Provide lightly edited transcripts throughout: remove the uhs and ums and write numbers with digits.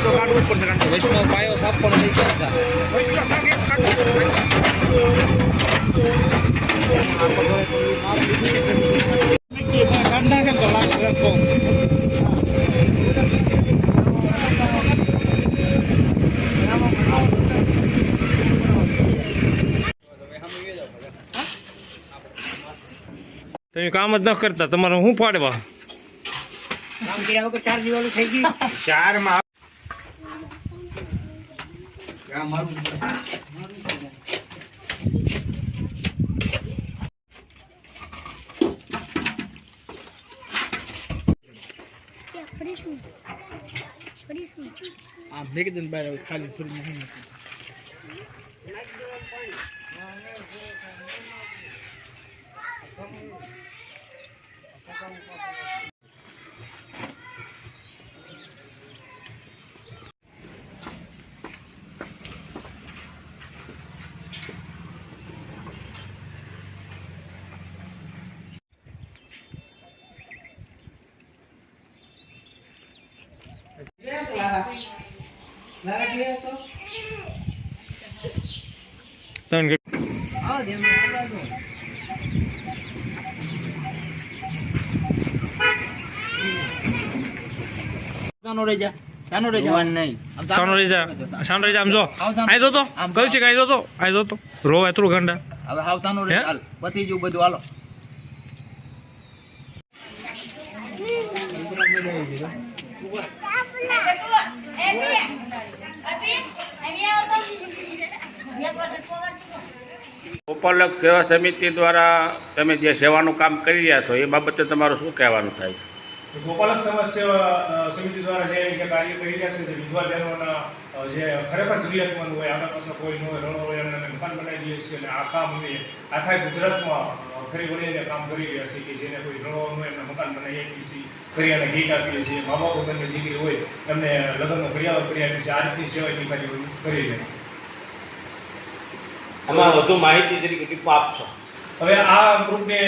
તો કાઢવું જ પડશે કારણ કે વૈષ્ણવ પાયો સાપવાનો નહીં છે તમે કામ જ ન કરતા તમારે શું પાડવા કામ કર્યા વગર 4 દિવાળી થઈ ગઈ 4 માં ભેગી દન બહાર ખાલી થોડી નહીં આમ જો આઈ જો તો કયું છે આઈ જો તો રો એટલું ગંડા હવે હાવતાનો રે હાલ પતી ગયું બધું હાલો ગોપાલક સેવા સમિતિ દ્વારા તમે જે સેવાનું કામ કરી રહ્યા છો એ બાબતે તમારું શું કહેવાનું થાય છે? ગોપાલક સમાજ સેવા સમિતિ દ્વારા જે કાર્ય કરી રહ્યા છે જે વિધવા બહેનોના જે ખરેખર જરૂરિયાતમંદ હોય આગળ પાછળ કોઈ ન હોય રણો હોય એમને મકાન બનાવી દઈએ છીએ અને આ કામ અમે આખા ગુજરાતમાં ફરી વળીને કામ કરી રહ્યા છીએ કે જેને કોઈ રણો હોય એમને મકાન બનાવી આપીએ છીએ ફરી એને ગીત આપીએ છીએ મા બાપ વગરની દીકરી હોય એમને લગ્નનો કરિયાવર કરી આપીએ છીએ આ રીતની સેવાની કાર્યો કરી રહ્યા. આમાં વધુ માહિતી તરીકે ટીપ આપશો. હવે આ ગ્રુપને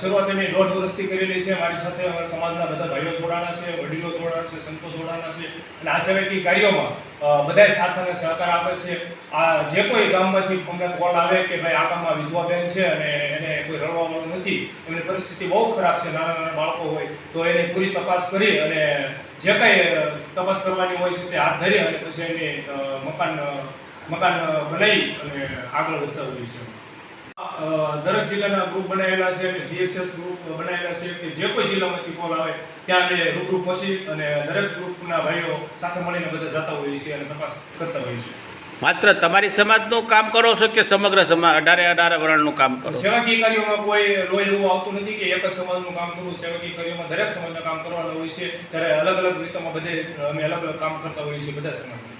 શરૂઆત અમે 1.5 વર્ષથી કરેલી છે. મારી સાથે અમારા સમાજના બધા ભાઈઓ જોડાણા છે, વડીલો જોડાણા છે, સંતો જોડાણા છે અને આ સેવાકીય કાર્યોમાં બધાએ સાથ અને સહકાર આપે છે. આ જે કોઈ ગામમાંથી અમને કોલ આવે કે ભાઈ આ ગામમાં વિધવા બેન છે અને એને કોઈ રળવાવાળું નથી, એમની પરિસ્થિતિ બહુ ખરાબ છે, નાના નાના બાળકો હોય તો એની પૂરી તપાસ કરી અને જે કંઈ તપાસ કરવાની હોય છે તે હાથ ધરી અને પછી એની મકાન બનાવી અને આગળ વધતા હોય છે. દરેક જિલ્લાના ગ્રુપ બનાવેલા છે અને જીએસએસ ગ્રુપ બનાવેલા છે કે જે કોઈ જિલ્લામાંથી કોલ આવે ત્યાં અમે રૂબરૂ પહોંચી અને દરેક ગ્રુપના ભાઈઓ સાથે મળીને બધા જતા હોઈએ છીએ અને તપાસ કરતા હોઈએ છીએ. માત્ર તમારી સમાજનું કામ કરો છો કે સમગ્ર સમાજ 18 વર્ણનું કામ કરો? સેવાકીય કાર્યોમાં કોઈ લોહી એવું આવતું નથી કે એક જ સમાજનું કામ કરવું. સેવાકીય કાર્યોમાં દરેક સમાજના કામ કરવાના હોય છે. ત્યારે અલગ અલગ વિસ્તારમાં બધે અમે અલગ અલગ કામ કરતા હોઈએ છીએ બધા સમાજના.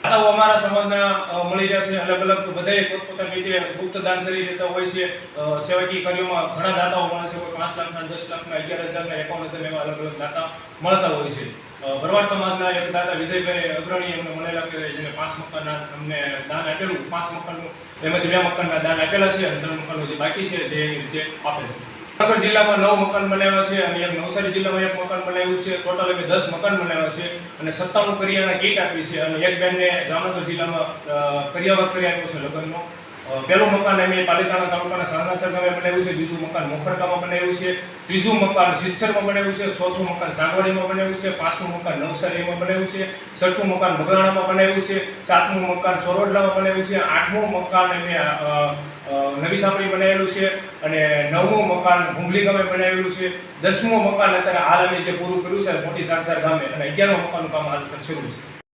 દાતાઓ અમારા સમાજના મળી રહ્યા છે. અલગ અલગ બધાએ પોતપોતાની રીતે ગુપ્તદાન કરી દેતા હોય છે. સેવાકીય કાર્યોમાં ઘણા દાતાઓ મળે છે. કોઈ 5 લાખના, 10 લાખના, 11,000ના, 51,000 એવા અલગ અલગ દાતા મળતા હોય છે. ભરવાડ સમાજના એક દાતા વિજયભાઈ અગ્રણી અમને મળેલા કે જેને 5 મકાનના અમને દાન આપેલું. 5 મકાનનું એમાંથી 2 મકાનના દાન આપેલા છે અને 3 મકાનો જે બાકી છે તે એની રીતે આપે છે. જામનગર જિલ્લામાં 9 મકાન બનાવ્યા છે અને એક નવસારી જિલ્લામાં 1 મકાન બનાવ્યું છે. ટોટલ અમે 10 મકાન બનાવ્યા છે અને 57 કરિયાના કીટ આપી છે અને એક બેનને જામનગર જિલ્લામાં કરિયાવર કરી આપ્યો છે લગ્નનો. પહેલું મકાન અમે પાલીતાણા તાલુકાના સારનાસર ગામે બનાવ્યું છે. બીજું મકાન મોખડકામાં બનાવ્યું છે. ત્રીજું મકાન સિદ્ધસરમાં બનાવ્યું છે. ચોથું મકાન સાગવાડીમાં બનાવ્યું છે. 5મું મકાન નવસારીમાં બનાવ્યું છે. 6ઠું મકાન બગડાણામાં બનાવ્યું છે. 7મું મકાન સોરોડલામાં બનાવ્યું છે. 8મું મકાન અમે નવી સાંકળી બનાવેલું છે અને 9મું મકાન ભૂંગલી ગામે બનાવેલું છે. 10મું મકાન અત્યારે હાલ અમે જે પૂરું કર્યું છે મોટી સાગધાર ગામે અને 11મું મકાનનું કામ હાલ શરૂ છે.